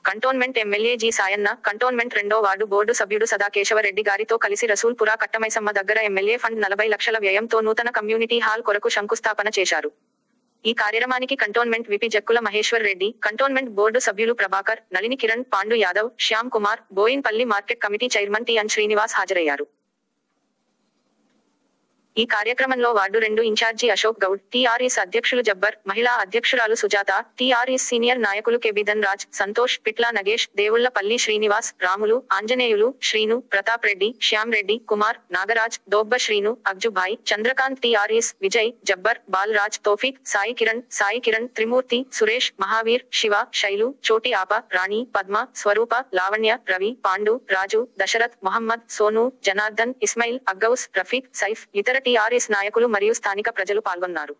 Cantonment MLA G Sayanna, cantonment 2వ ward board సభ్యుడు సదాకేశవరెడ్డి గారితో కలిసి రసూల్పుర కట్టమైసమ్మ దగ్గర ఎమ్మెల్యే ఫండ్ 40 లక్షల వ్యయంతో నూతన కమ్యూనిటీ హాల్ కొరకు శంకుస్థాపన చేశారు. ఈ కార్యక్రమానికి cantonment VP Jakkula Maheshwar Reddy, cantonment board సభ్యులు Prabhakar, Nalini Kiran, Pandu Yadav, Shyam Kumar, Boinpally market committee chairman T N. Srinivas హాజరయ్యారు. ఈ కార్యక్రమంలో ward 2 incharge Ashok Goud, TRS అధ్యక్షులు జబ్బర్, మహిళా అధ్యక్షురాలు సుజాత, టీఆర్ఎస్ సీనియర్ నాయకులు కెబిధన్ రాజ్, సంతోష్, పిట్లా నగేష్, దేవుళ్లపల్లి శ్రీనివాస్, రాములు, ఆంజనేయులు, శ్రీను, ప్రతాప్ రెడ్డి, శ్యామ్ రెడ్డి, కుమార్, నాగరాజ్, దోబ్బ శ్రీను, అగ్జుభాయ్, చంద్రకాంత్, టీఆర్ఎస్, విజయ్, జబ్బర్, బాలరాజ్, తోఫిక్, సాయి కిరణ్, త్రిమూర్తి, సురేష్, మహావీర్, శివ, శైలు, చోటి ఆప, రాణి, పద్మ, స్వరూప, లావణ్య, రవి, పాండు, రాజు, దశరథ్, మొహమ్మద్, సోను, జనార్దన్, ఇస్మాయిల్, అగ్గౌస్, రఫీక్, సైఫ్, ఇతర టీఆర్ఎస్ నాయకులు మరియు స్థానిక ప్రజలు పాల్గొన్నారు.